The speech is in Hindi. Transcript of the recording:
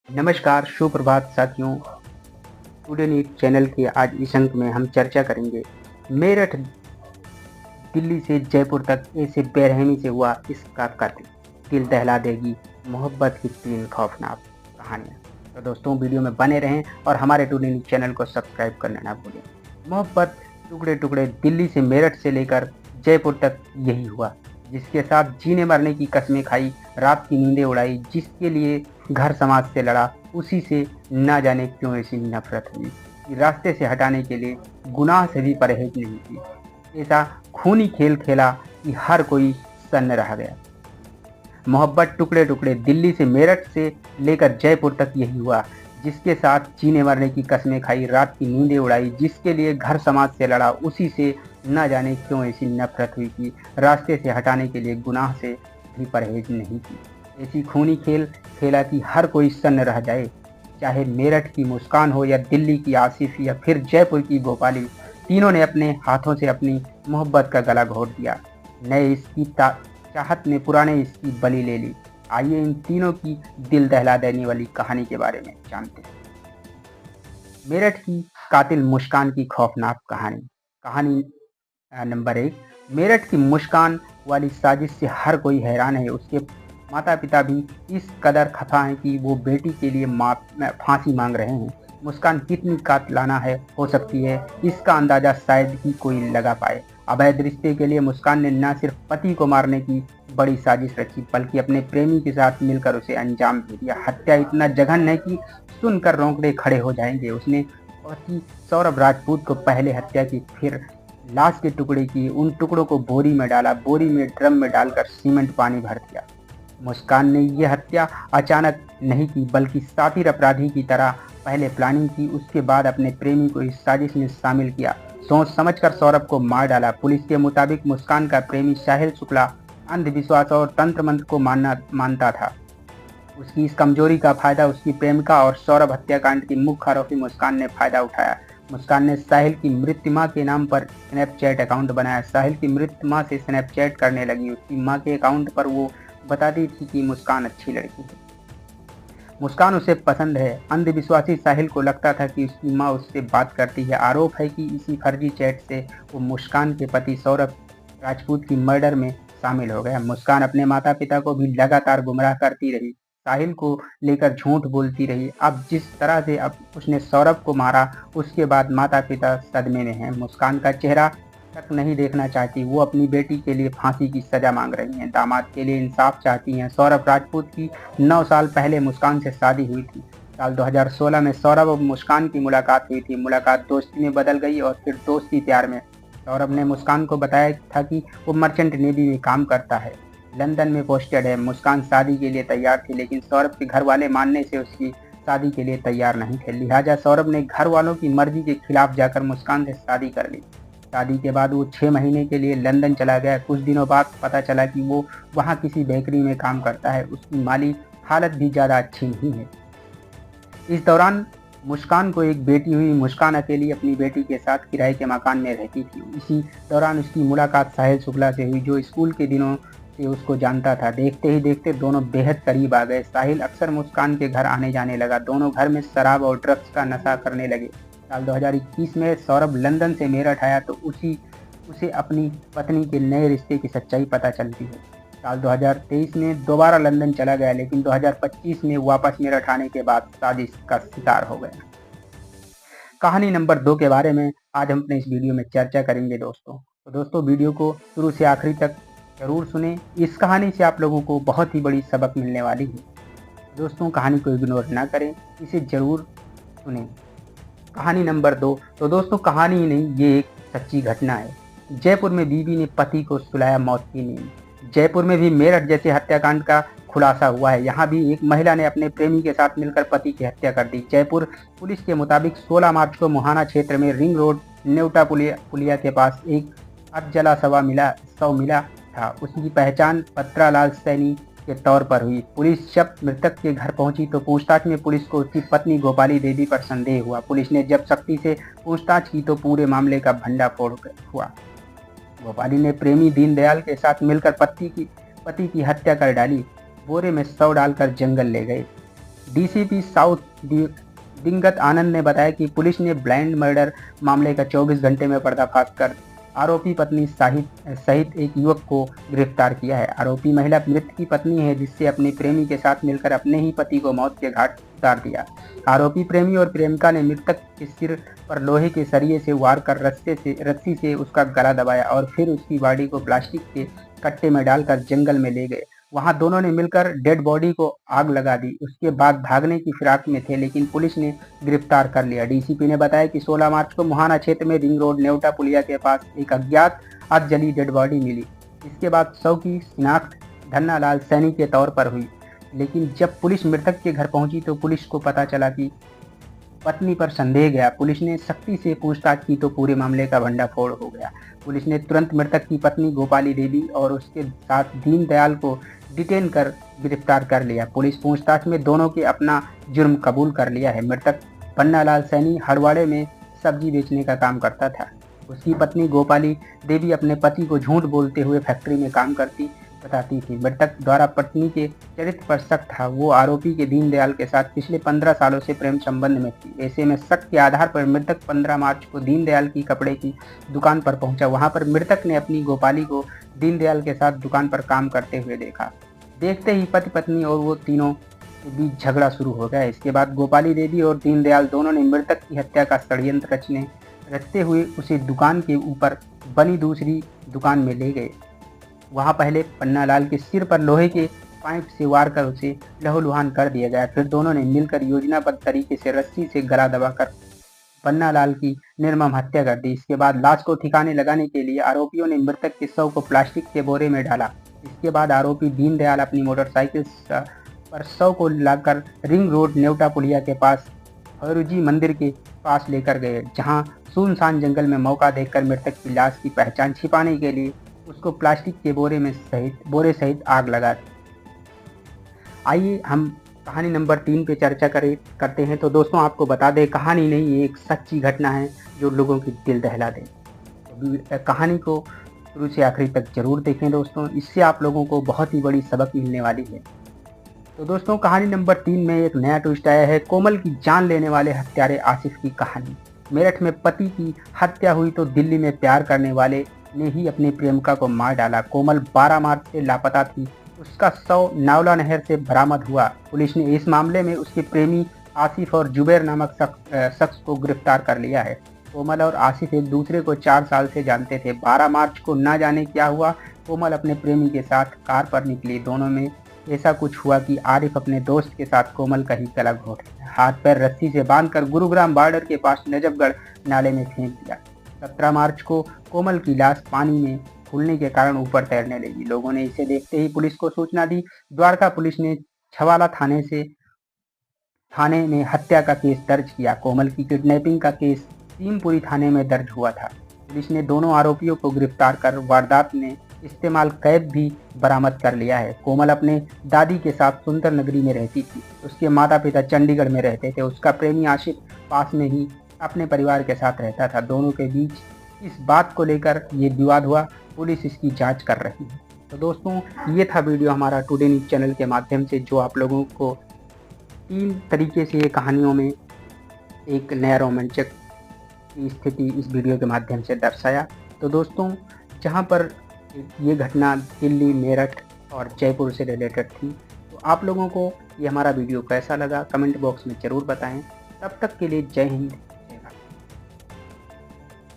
नमस्कार, सुप्रभात साथियों। टुडे न्यूज़ चैनल के आज इस अंक में हम चर्चा करेंगे मेरठ दिल्ली से जयपुर तक ऐसे बेरहमी से हुआ इसका कत्ल, दिल दहला देगी मोहब्बत की 3 खौफनाक कहानियाँ। तो दोस्तों वीडियो में बने रहें और हमारे टुडे न्यूज़ चैनल को सब्सक्राइब करना ना भूलें। मोहब्बत टुकड़े टुकड़े दिल्ली से मेरठ से लेकर जयपुर तक यही हुआ, जिसके साथ जीने मरने की कस्में खाई, रात की नींदें उड़ाई, जिसके लिए घर समाज से लड़ा, उसी से ना जाने क्यों ऐसी नफरत हुई कि रास्ते से हटाने के लिए गुनाह से भी परहेज नहीं की। ऐसा खूनी खेल खेला कि हर कोई सन्न रह गया। मोहब्बत टुकड़े टुकड़े दिल्ली से मेरठ से लेकर जयपुर तक यही हुआ, जिसके साथ जीने मरने की कस्में खाई, रात की नींदें उड़ाई, जिसके लिए घर समाज से लड़ा, उसी से न जाने क्यों ऐसी नफरत हुई कि रास्ते से हटाने के लिए गुनाह से भी परहेज नहीं की। ऐसी खूनी खेल खेला कि हर कोई सन्न रह जाए, चाहे मेरठ की मुस्कान हो या दिल्ली की आसिफ या फिर जयपुर की भोपाली, तीनों ने अपने हाथों से अपनी मोहब्बत का गला घोट दिया। नए इसकी चाहत ने पुराने इसकी बलि ले ली। आइए इन तीनों की दिल दहला देने वाली कहानी के बारे में जानते हैं। मेरठ की कातिल मुस्कान की खौफनाक कहानी। कहानी नंबर 1। मेरठ की मुस्कान वाली साजिश से हर कोई हैरान है। उसके माता पिता भी इस कदर खफा हैं कि वो बेटी के लिए फांसी मांग रहे हैं। मुस्कान कितनी कातिलाना हो सकती है, इसका अंदाजा शायद ही कोई लगा पाए। अवैध रिश्ते के लिए मुस्कान ने न सिर्फ पति को मारने की बड़ी साजिश रची, बल्कि अपने प्रेमी के साथ मिलकर उसे अंजाम भी दिया। हत्या इतना जघन्य है कि सुनकर रोंगटे खड़े हो जाएंगे। उसने पति सौरभ राजपूत को पहले हत्या की, फिर लाश के टुकड़े किए, उन टुकड़ों को बोरी में डाला, बोरी में ड्रम में डालकर सीमेंट पानी भर दिया। मुस्कान ने यह हत्या अचानक नहीं की, बल्कि शातिर अपराधी की तरह पहले प्लानिंग की, उसके बाद अपने प्रेमी को इस साजिश में शामिल किया। सोच समझकर सौरभ को मार डाला। पुलिस के मुताबिक मुस्कान का प्रेमी साहिल शुक्ला अंधविश्वास और तंत्र मंत्र को मानता था। उसकी इस कमजोरी का फायदा उसकी प्रेमिका और सौरभ हत्याकांड की मुख्य आरोपी मुस्कान ने फायदा उठाया। मुस्कान ने साहिल की मृत मां के नाम पर स्नैपचैट अकाउंट बनाया। साहिल की मृत मां से स्नैपचैट करने लगी। उसकी मां के अकाउंट पर वो बताती थी कि मुस्कान अच्छी लड़की है, मुस्कान उसे पसंद है। अंधविश्वासी साहिल को लगता था कि उसकी मां उससे बात करती है। आरोप है कि इसी फर्जी चैट से वो मुस्कान के पति सौरभ राजपूत की मर्डर में शामिल हो गया। मुस्कान अपने माता पिता को भी लगातार गुमराह करती रही, साहिल को लेकर झूठ बोलती रही। अब जिस तरह से अब उसने सौरभ को मारा, उसके बाद माता पिता सदमे में हैं। मुस्कान का चेहरा तक नहीं देखना चाहती। वो अपनी बेटी के लिए फांसी की सजा मांग रही हैं, दामाद के लिए इंसाफ चाहती हैं। सौरभ राजपूत की 9 साल पहले मुस्कान से शादी हुई थी। साल 2016 में सौरभ और मुस्कान की मुलाकात हुई थी। मुलाकात दोस्ती में बदल गई और फिर दोस्ती प्यार में। सौरभ ने मुस्कान को बताया था कि वो मर्चेंट नेवी में काम करता है, लंदन में पोस्टेड है। मुस्कान शादी के लिए तैयार थी, लेकिन सौरभ के घर वाले मानने से उसकी शादी के लिए तैयार नहीं थे। लिहाजा सौरभ ने घर वालों की मर्जी के खिलाफ जाकर मुस्कान से शादी कर ली। शादी के बाद वो 6 महीने के लिए लंदन चला गया। कुछ दिनों बाद पता चला कि वो वहाँ किसी बेकरी में काम करता है। उसकी माली हालत भी ज़्यादा अच्छी नहीं है। इस दौरान मुस्कान को एक बेटी हुई। मुस्कान अकेली अपनी बेटी के साथ किराए के मकान में रहती थी। इसी दौरान उसकी मुलाकात साहिल शुक्ला से हुई, जो स्कूल के दिनों से उसको जानता था। देखते ही देखते दोनों बेहद करीब आ गए। साहिल अक्सर मुस्कान के घर आने जाने लगा। दोनों घर में शराब और ड्रग्स का नशा करने लगे। साल 2021 में सौरभ लंदन से मेरठ आया तो उसे अपनी पत्नी के नए रिश्ते की सच्चाई पता चलती है। साल 2023 में दोबारा लंदन चला गया, लेकिन 2025 में वापस मेरठ आने के बाद साजिश का शिकार हो गया। कहानी नंबर 2 के बारे में आज हम अपने इस वीडियो में चर्चा करेंगे दोस्तों। तो दोस्तों वीडियो को शुरू से आखिरी तक जरूर सुने। इस कहानी से आप लोगों को बहुत ही बड़ी सबक मिलने वाली है। दोस्तों कहानी को इग्नोर ना करें, इसे जरूर सुने। कहानी नंबर 2। तो दोस्तों कहानी ही नहीं, ये एक सच्ची घटना है। जयपुर में बीवी ने पति को सुलाया मौत की नींद। जयपुर में भी मेरठ जैसे हत्याकांड का खुलासा हुआ है। यहाँ भी एक महिला ने अपने प्रेमी के साथ मिलकर पति की हत्या कर दी। जयपुर पुलिस के मुताबिक 16 मार्च को मुहाना क्षेत्र में रिंग रोड नेवटा पुलिया के पास एक अधजला शव मिला था। उसकी पहचान पत्रालाल सैनी के तौर पर हुई। पुलिस जब मृतक के घर पहुंची तो पूछताछ में पुलिस को उसकी पत्नी गोपाली देवी पर संदेह हुआ। पुलिस ने जब सख्ती से पूछताछ की तो पूरे मामले का भंडाफोड़ हुआ। गोपाली ने प्रेमी दीनदयाल के साथ मिलकर पति की हत्या कर डाली। बोरे में शव डालकर जंगल ले गए। डीसीपी साउथ दिंगत आनंद ने बताया कि पुलिस ने ब्लाइंड मर्डर मामले का 24 घंटे में पर्दाफाश कर आरोपी पत्नी सहित एक युवक को गिरफ्तार किया है। आरोपी महिला मृत की पत्नी है, जिससे अपने प्रेमी के साथ मिलकर अपने ही पति को मौत के घाट उतार दिया। आरोपी प्रेमी और प्रेमिका ने मृतक के सिर पर लोहे के सरिये से वार कर रस्सी से उसका गला दबाया और फिर उसकी बॉडी को प्लास्टिक के कट्टे में डालकर जंगल में ले गए। वहां दोनों ने मिलकर डेड बॉडी को आग लगा दी। उसके बाद भागने की फिराक में थे, लेकिन पुलिस ने गिरफ्तार कर लिया। डीसीपी ने बताया कि 16 मार्च को मुहाना क्षेत्र में रिंग रोड नेवटा पुलिया के पास एक अज्ञात अधजली डेड बॉडी मिली। इसके बाद शव की शिनाख्त धन्ना लाल सैनी के तौर पर हुई, लेकिन जब पुलिस मृतक के घर पहुंची तो पुलिस को पता चला कि पत्नी पर संदेह गया। पुलिस ने सख्ती से पूछताछ की तो पूरे मामले का भंडाफोड़ हो गया। पुलिस ने तुरंत मृतक की पत्नी गोपाली देवी और उसके साथ दीनदयाल को डिटेन कर गिरफ्तार कर लिया। पुलिस पूछताछ में दोनों के अपना जुर्म कबूल कर लिया है। मृतक पन्नालाल सैनी हरवाड़े में सब्जी बेचने का काम करता था। उसकी पत्नी गोपाली देवी अपने पति को झूठ बोलते हुए फैक्ट्री में काम करती बताती थी। मृतक द्वारा पत्नी के चरित्र पर शक था। वो आरोपी के दीनदयाल के साथ पिछले 15 सालों से प्रेम संबंध में थी। ऐसे में शक के आधार पर मृतक 15 मार्च को दीनदयाल की कपड़े की दुकान पर पहुंचा। वहां पर मृतक ने अपनी गोपाली को दीनदयाल के साथ दुकान पर काम करते हुए देखा। देखते ही पति पत्नी और वो तीनों के बीच झगड़ा शुरू हो गया। इसके बाद गोपाली देवी और दीनदयाल दोनों ने मृतक की हत्या का षड्यंत्र रचते हुए उसे दुकान के ऊपर बनी दूसरी दुकान में ले गए। वहां पहले पन्नालाल के सिर पर लोहे के पाइप से वार कर उसे लहूलुहान कर दिया गया। फिर दोनों ने मिलकर योजनाबद्ध तरीके से रस्सी से गला दबाकर पन्नालाल की निर्मम हत्या कर दी। इसके बाद लाश को ठिकाने लगाने के लिए आरोपियों ने मृतक के शव को प्लास्टिक के बोरे में डाला। इसके बाद आरोपी दीनदयाल अपनी मोटरसाइकिल पर शव को लाकर रिंग रोड नेवटा पुलिया के पास भैरूजी मंदिर के पास लेकर गए, जहां सुनसान जंगल में मौका देखकर मृतक की लाश की पहचान छिपाने के लिए उसको प्लास्टिक के बोरे सहित आग लगा दी। आइए हम कहानी नंबर 3 पे चर्चा करते हैं। तो दोस्तों, आपको बता दें, कहानी नहीं, ये एक सच्ची घटना है जो लोगों की दिल दहला दे। तो कहानी को शुरू से आखिरी तक जरूर देखें दोस्तों, इससे आप लोगों को बहुत ही बड़ी सबक मिलने वाली है। तो दोस्तों, कहानी नंबर 3 में एक नया ट्विस्ट आया है। कोमल की जान लेने वाले हत्यारे आसिफ की कहानी। मेरठ में पति की हत्या हुई तो दिल्ली में प्यार करने वाले ने ही अपनी प्रेमिका को मार डाला। कोमल 12 मार्च से लापता थी। उसका शव नावला नहर से बरामद हुआ। पुलिस ने इस मामले में उसके प्रेमी आसिफ और जुबैर नामक शख्स को गिरफ्तार कर लिया है। कोमल और आसिफ एक दूसरे को 4 साल से जानते थे। 12 मार्च को ना जाने क्या हुआ, कोमल अपने प्रेमी के साथ कार पर निकली। दोनों में ऐसा कुछ हुआ कि आरिफ अपने दोस्त के साथ कोमल का ही गला घोट लिया। हाथ पैर रस्सी से बांधकर गुरुग्राम बॉर्डर के पास नजफगढ़ नाले में फेंक दिया। 17 मार्च को कोमल की लाश पानी में फूलने के कारण ऊपर तैरने लगी। लोगों ने इसे देखते ही पुलिस को सूचना दी। द्वारका पुलिस ने छवाला थाने में हत्या का केस दर्ज किया। कोमल की किडनैपिंग का केस सीमपुरी थाने में दर्ज हुआ था। पुलिस ने दोनों आरोपियों को गिरफ्तार कर वारदात में इस्तेमाल कैद भी बरामद कर लिया है। कोमल अपने दादी के साथ सुंदर नगरी में रहती थी। उसके माता पिता चंडीगढ़ में रहते थे। उसका प्रेमी आशिफ पास में ही अपने परिवार के साथ रहता था। दोनों के बीच इस बात को लेकर ये विवाद हुआ। पुलिस इसकी जांच कर रही है। तो दोस्तों, ये था वीडियो हमारा टुडे न्यूज़ चैनल के माध्यम से, जो आप लोगों को 3 तरीके से ये कहानियों में एक नया रोमांचक की स्थिति इस वीडियो के माध्यम से दर्शाया। तो दोस्तों, जहाँ पर ये घटना दिल्ली, मेरठ और जयपुर से रिलेटेड थी, तो आप लोगों को ये हमारा वीडियो कैसा लगा कमेंट बॉक्स में ज़रूर बताएं। तब तक के लिए जय हिंद,